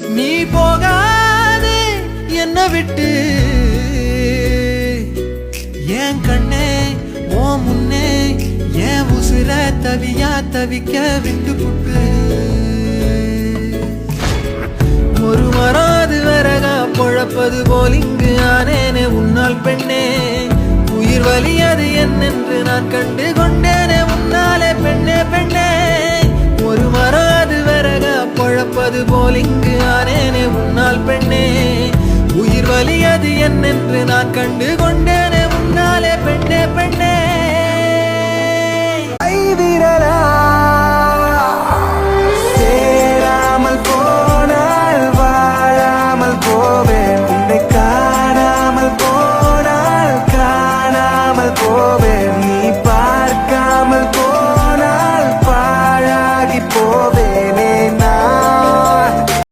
நீ போகாதே என்ன விட்டு ஏன் கண்ணே ஓ முன்னே ஏன் உசுர தவியா தவிக்க விட்டு புட்டு ஒரு மராது வரகா பொழப்பது போல் இங்கு ஆனேனே உன்னால் பெண்ணே உயிர் வலியது என்னென்று நான் கண்டு கொண்டேனே உன்னாலே பெண்ணே பெண்ணே ஒரு மராது வரகா பொழப்பது போல் இங்கு ஆனேனே உன்னால் பெண்ணே உயிர் வலியது என்னென்று நான் கண்டு கொண்டேனே உன்னாலே பெண்ணே பெண்ணே ஐ விரலா